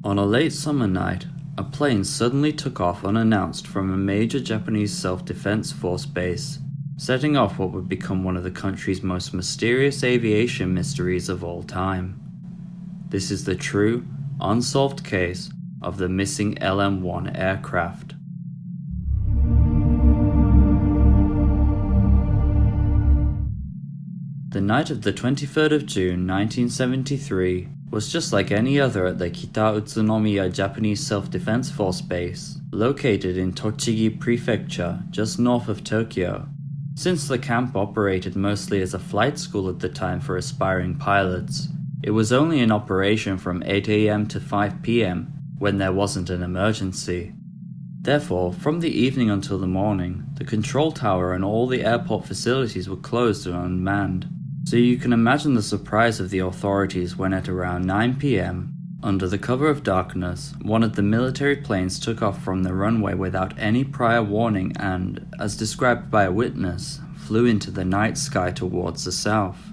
On a late summer night, a plane suddenly took off unannounced from a major Japanese self-defense force base, setting off what would become one of the country's most mysterious aviation mysteries of all time. This is the true, unsolved case of the missing LM-1 aircraft. The night of the 23rd of June 1973 was just like any other at the Kita Utsunomiya Japanese Self-Defense Force base, located in Tochigi Prefecture, just north of Tokyo. Since the camp operated mostly as a flight school at the time for aspiring pilots, it was only in operation from 8 AM to 5 PM when there wasn't an emergency. Therefore, from the evening until the morning, the control tower and all the airport facilities were closed and unmanned. So you can imagine the surprise of the authorities when at around 9 PM, under the cover of darkness, one of the military planes took off from the runway without any prior warning and, as described by a witness, flew into the night sky towards the south.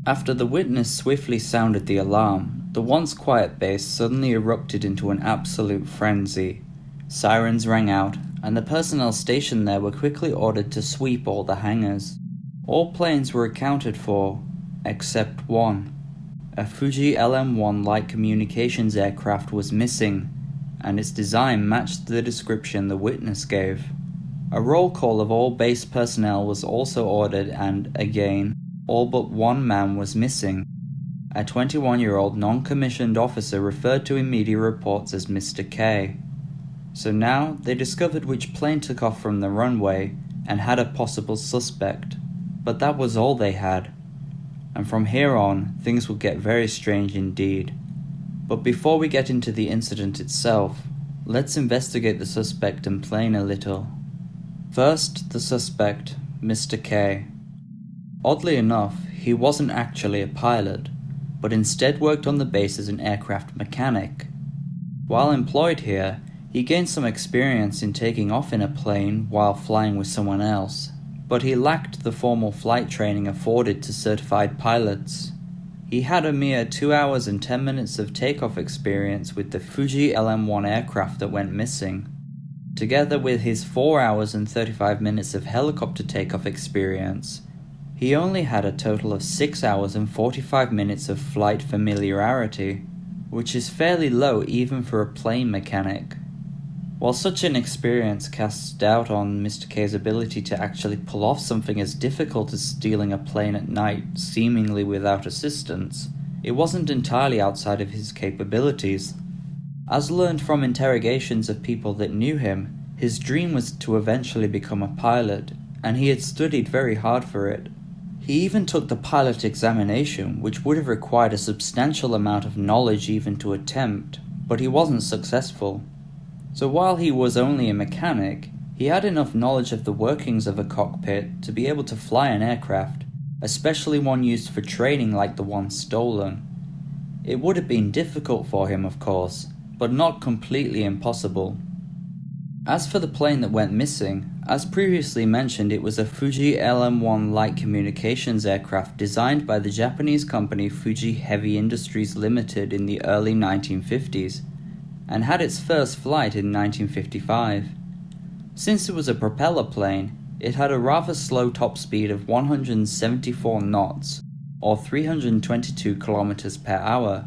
After the witness swiftly sounded the alarm, the once quiet base suddenly erupted into an absolute frenzy. Sirens rang out, and the personnel stationed there were quickly ordered to sweep all the hangars. All planes were accounted for, except one. A Fuji LM-1 light communications aircraft was missing, and its design matched the description the witness gave. A roll call of all base personnel was also ordered and, again, all but one man was missing. A 21-year-old non-commissioned officer referred to in media reports as Mr. K. So now they discovered which plane took off from the runway and had a possible suspect. But that was all they had. And from here on, things would get very strange indeed. But before we get into the incident itself, let's investigate the suspect and plane a little. First, the suspect, Mr. K. Oddly enough, he wasn't actually a pilot, but instead worked on the base as an aircraft mechanic. While employed here, he gained some experience in taking off in a plane while flying with someone else, but he lacked the formal flight training afforded to certified pilots. He had a mere 2 hours and 10 minutes of takeoff experience with the Fuji LM-1 aircraft that went missing. Together with his 4 hours and 35 minutes of helicopter takeoff experience, he only had a total of 6 hours and 45 minutes of flight familiarity, which is fairly low even for a plane mechanic. While such an experience casts doubt on Mr. K's ability to actually pull off something as difficult as stealing a plane at night seemingly without assistance, it wasn't entirely outside of his capabilities. As learned from interrogations of people that knew him, his dream was to eventually become a pilot, and he had studied very hard for it. He even took the pilot examination, which would have required a substantial amount of knowledge even to attempt, but he wasn't successful. So while he was only a mechanic, he had enough knowledge of the workings of a cockpit to be able to fly an aircraft, especially one used for training like the one stolen. It would have been difficult for him, of course, but not completely impossible. As for the plane that went missing, as previously mentioned, it was a Fuji LM-1 light communications aircraft designed by the Japanese company Fuji Heavy Industries Limited in the early 1950s. And had its first flight in 1955. Since it was a propeller plane, it had a rather slow top speed of 174 knots, or 322 kilometers per hour,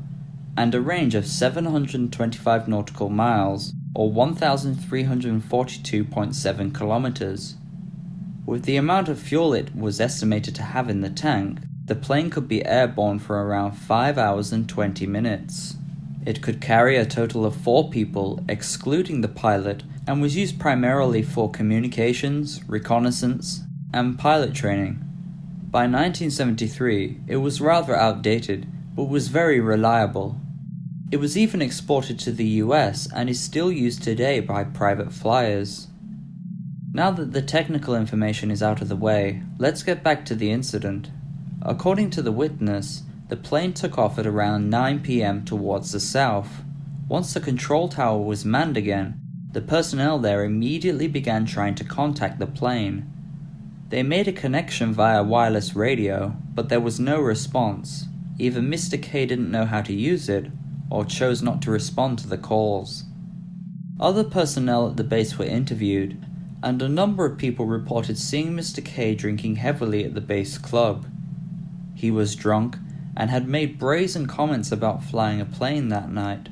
and a range of 725 nautical miles, or 1,342.7 kilometers. With the amount of fuel it was estimated to have in the tank, the plane could be airborne for around 5 hours and 20 minutes. It could carry a total of 4 people, excluding the pilot, and was used primarily for communications, reconnaissance, and pilot training. By 1973, it was rather outdated, but was very reliable. It was even exported to the US and is still used today by private flyers. Now that the technical information is out of the way, let's get back to the incident. According to the witness, the plane took off at around 9 PM towards the south. Once the control tower was manned again, the personnel there immediately began trying to contact the plane. They made a connection via wireless radio, but there was no response. Either Mr. K didn't know how to use it, or chose not to respond to the calls. Other personnel at the base were interviewed, and a number of people reported seeing Mr. K drinking heavily at the base club. He was drunk and had made brazen comments about flying a plane that night.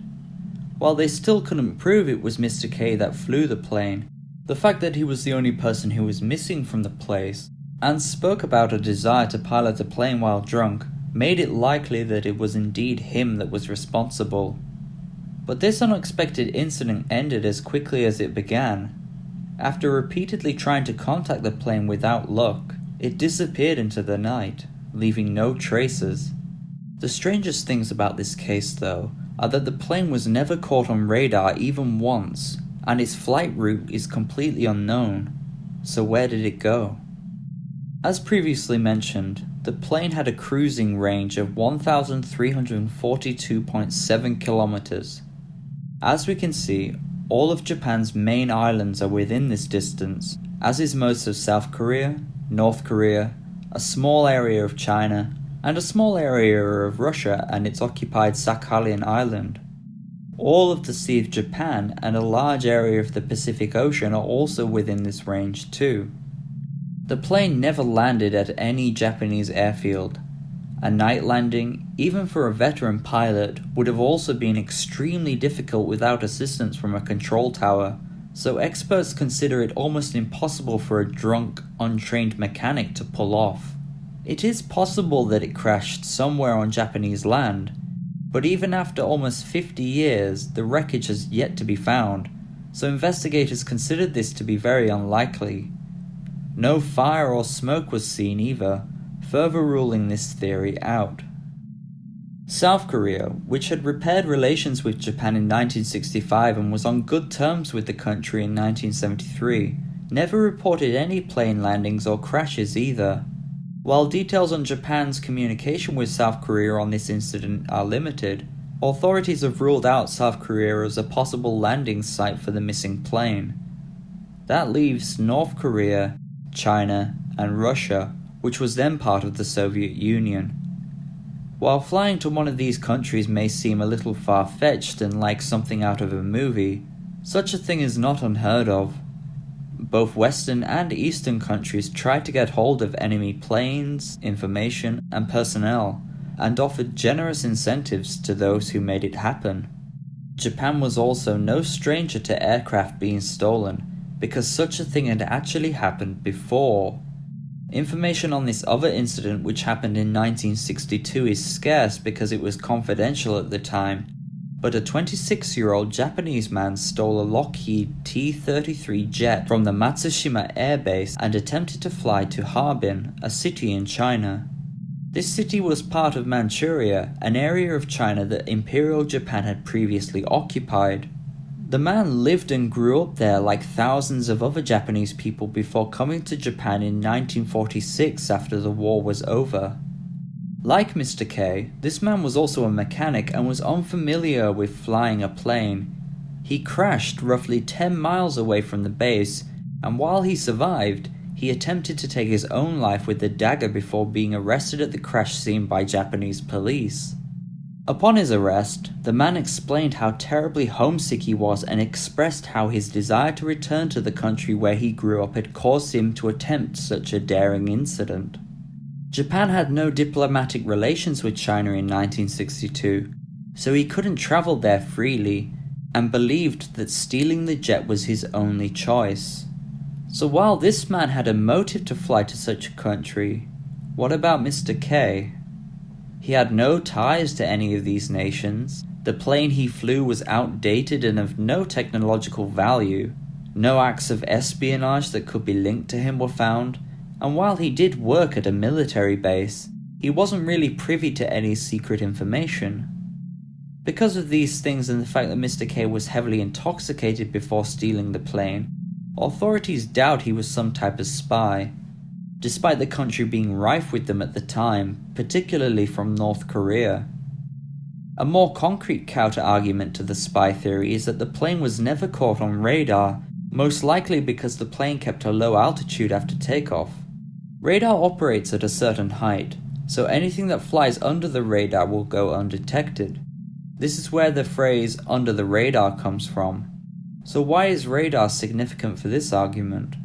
While they still couldn't prove it was Mr. K that flew the plane, the fact that he was the only person who was missing from the place, and spoke about a desire to pilot a plane while drunk, made it likely that it was indeed him that was responsible. But this unexpected incident ended as quickly as it began. After repeatedly trying to contact the plane without luck, it disappeared into the night, leaving no traces. The strangest things about this case, though, are that the plane was never caught on radar even once, and its flight route is completely unknown. So where did it go? As previously mentioned, the plane had a cruising range of 1,342.7 kilometers. As we can see, all of Japan's main islands are within this distance, as is most of South Korea, North Korea, a small area of China, and a small area of Russia and its occupied Sakhalin Island. All of the Sea of Japan and a large area of the Pacific Ocean are also within this range too. The plane never landed at any Japanese airfield. A night landing, even for a veteran pilot, would have also been extremely difficult without assistance from a control tower, so experts consider it almost impossible for a drunk, untrained mechanic to pull off. It is possible that it crashed somewhere on Japanese land, but even after almost 50 years, the wreckage has yet to be found, so investigators considered this to be very unlikely. No fire or smoke was seen either, further ruling this theory out. South Korea, which had repaired relations with Japan in 1965 and was on good terms with the country in 1973, never reported any plane landings or crashes either. While details on Japan's communication with South Korea on this incident are limited, authorities have ruled out South Korea as a possible landing site for the missing plane. That leaves North Korea, China, and Russia, which was then part of the Soviet Union. While flying to one of these countries may seem a little far-fetched and like something out of a movie, such a thing is not unheard of. Both Western and Eastern countries tried to get hold of enemy planes, information, and personnel, and offered generous incentives to those who made it happen. Japan was also no stranger to aircraft being stolen, because such a thing had actually happened before. Information on this other incident, which happened in 1962, is scarce because it was confidential at the time, but a 26-year-old Japanese man stole a Lockheed T-33 jet from the Matsushima Air Base and attempted to fly to Harbin, a city in China. This city was part of Manchuria, an area of China that Imperial Japan had previously occupied. The man lived and grew up there like thousands of other Japanese people before coming to Japan in 1946 after the war was over. Like Mr. K, this man was also a mechanic and was unfamiliar with flying a plane. He crashed roughly 10 miles away from the base, and while he survived, he attempted to take his own life with a dagger before being arrested at the crash scene by Japanese police. Upon his arrest, the man explained how terribly homesick he was and expressed how his desire to return to the country where he grew up had caused him to attempt such a daring incident. Japan had no diplomatic relations with China in 1962, so he couldn't travel there freely, and believed that stealing the jet was his only choice. So while this man had a motive to fly to such a country, what about Mr. K? He had no ties to any of these nations, the plane he flew was outdated and of no technological value, no acts of espionage that could be linked to him were found, and while he did work at a military base, he wasn't really privy to any secret information. Because of these things and the fact that Mr. K was heavily intoxicated before stealing the plane, authorities doubt he was some type of spy, despite the country being rife with them at the time, particularly from North Korea. A more concrete counter-argument to the spy theory is that the plane was never caught on radar, most likely because the plane kept a low altitude after takeoff. Radar operates at a certain height, so anything that flies under the radar will go undetected. This is where the phrase "under the radar" comes from. So why is radar significant for this argument?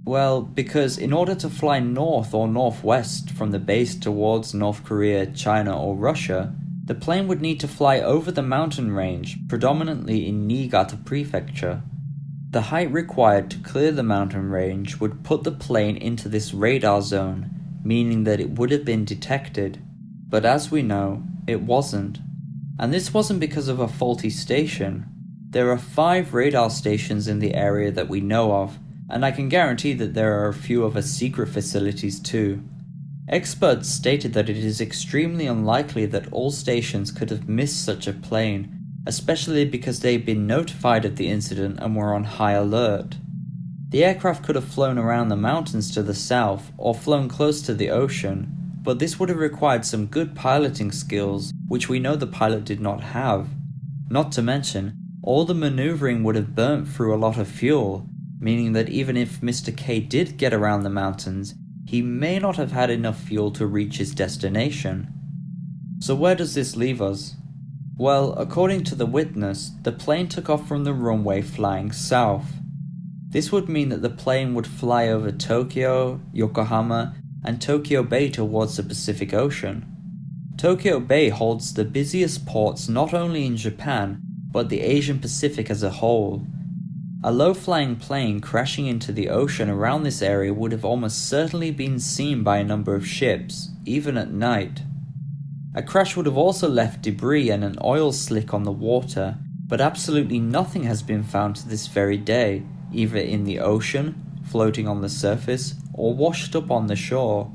Well, because in order to fly north or northwest from the base towards North Korea, China, or Russia, the plane would need to fly over the mountain range, predominantly in Niigata Prefecture. The height required to clear the mountain range would put the plane into this radar zone, meaning that it would have been detected. But as we know, it wasn't. And this wasn't because of a faulty station. There are 5 radar stations in the area that we know of, and I can guarantee that there are a few other secret facilities too. Experts stated that it is extremely unlikely that all stations could have missed such a plane, especially because they had been notified of the incident and were on high alert. The aircraft could have flown around the mountains to the south or flown close to the ocean, but this would have required some good piloting skills, which we know the pilot did not have. Not to mention, all the maneuvering would have burnt through a lot of fuel, meaning that even if Mr. K did get around the mountains, he may not have had enough fuel to reach his destination. So where does this leave us? Well, according to the witness, the plane took off from the runway flying south. This would mean that the plane would fly over Tokyo, Yokohama, and Tokyo Bay towards the Pacific Ocean. Tokyo Bay holds the busiest ports not only in Japan, but the Asian Pacific as a whole. A low-flying plane crashing into the ocean around this area would have almost certainly been seen by a number of ships, even at night. A crash would have also left debris and an oil slick on the water, but absolutely nothing has been found to this very day, either in the ocean, floating on the surface, or washed up on the shore.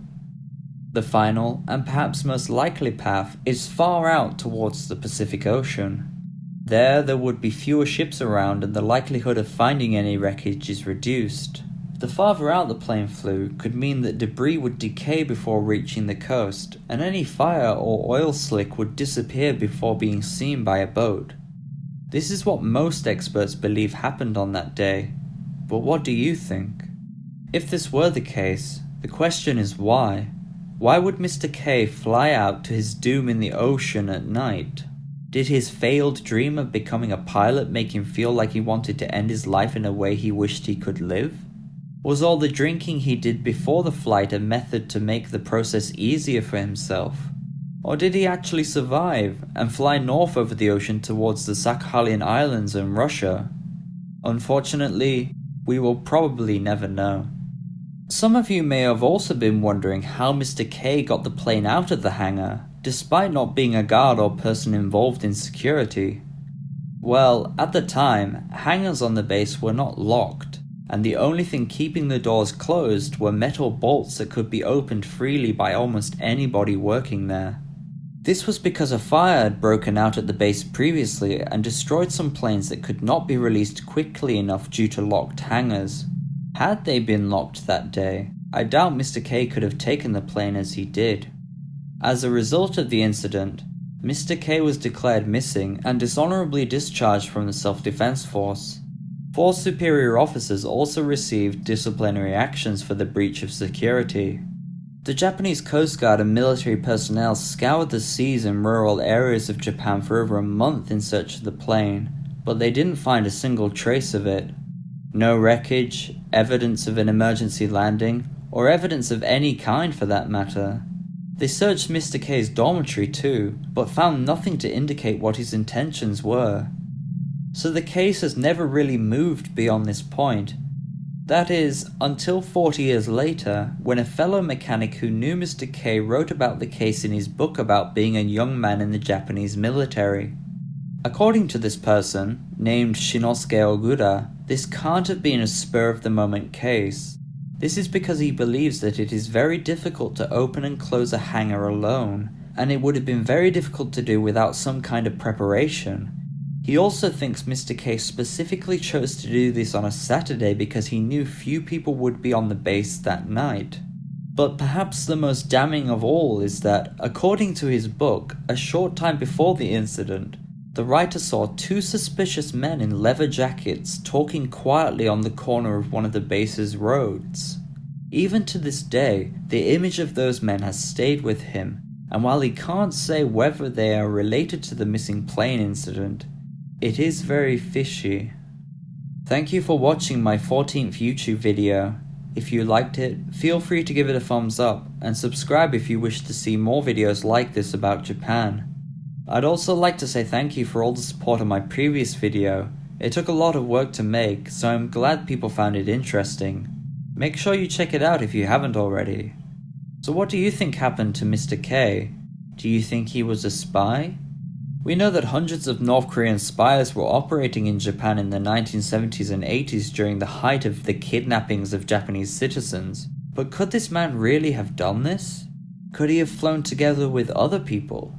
The final, and perhaps most likely path, is far out towards the Pacific Ocean. There would be fewer ships around and the likelihood of finding any wreckage is reduced. The farther out the plane flew could mean that debris would decay before reaching the coast, and any fire or oil slick would disappear before being seen by a boat. This is what most experts believe happened on that day. But what do you think? If this were the case, the question is why? Why would Mr. K fly out to his doom in the ocean at night? Did his failed dream of becoming a pilot make him feel like he wanted to end his life in a way he wished he could live? Was all the drinking he did before the flight a method to make the process easier for himself? Or did he actually survive and fly north over the ocean towards the Sakhalian Islands and Russia? Unfortunately, we will probably never know. Some of you may have also been wondering how Mr. K got the plane out of the hangar, despite not being a guard or person involved in security. Well, at the time, hangars on the base were not locked, and the only thing keeping the doors closed were metal bolts that could be opened freely by almost anybody working there. This was because a fire had broken out at the base previously and destroyed some planes that could not be released quickly enough due to locked hangars. Had they been locked that day, I doubt Mr. K could have taken the plane as he did. As a result of the incident, Mr. K was declared missing and dishonorably discharged from the Self-Defense Force. 4 superior officers also received disciplinary actions for the breach of security. The Japanese Coast Guard and military personnel scoured the seas and rural areas of Japan for over a month in search of the plane, but they didn't find a single trace of it. No wreckage, evidence of an emergency landing, or evidence of any kind for that matter. They searched Mr. K's dormitory too, but found nothing to indicate what his intentions were. So the case has never really moved beyond this point. That is, until 40 years later, when a fellow mechanic who knew Mr. K wrote about the case in his book about being a young man in the Japanese military. According to this person, named Shinosuke Ogura, this can't have been a spur-of-the-moment case. This is because he believes that it is very difficult to open and close a hangar alone, and it would have been very difficult to do without some kind of preparation. He also thinks Mr. K specifically chose to do this on a Saturday because he knew few people would be on the base that night. But perhaps the most damning of all is that, according to his book, a short time before the incident, the writer saw 2 suspicious men in leather jackets talking quietly on the corner of one of the base's roads. Even to this day, the image of those men has stayed with him, and while he can't say whether they are related to the missing plane incident, it is very fishy. Thank you for watching my 14th YouTube video. If you liked it, feel free to give it a thumbs up, and subscribe if you wish to see more videos like this about Japan. I'd also like to say thank you for all the support on my previous video. It took a lot of work to make, so I'm glad people found it interesting. Make sure you check it out if you haven't already. So what do you think happened to Mr. K? Do you think he was a spy? We know that hundreds of North Korean spies were operating in Japan in the 1970s and 80s during the height of the kidnappings of Japanese citizens. But could this man really have done this? Could he have flown together with other people?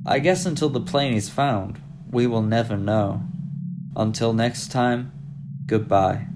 I guess until the plane is found, we will never know. Until next time, goodbye.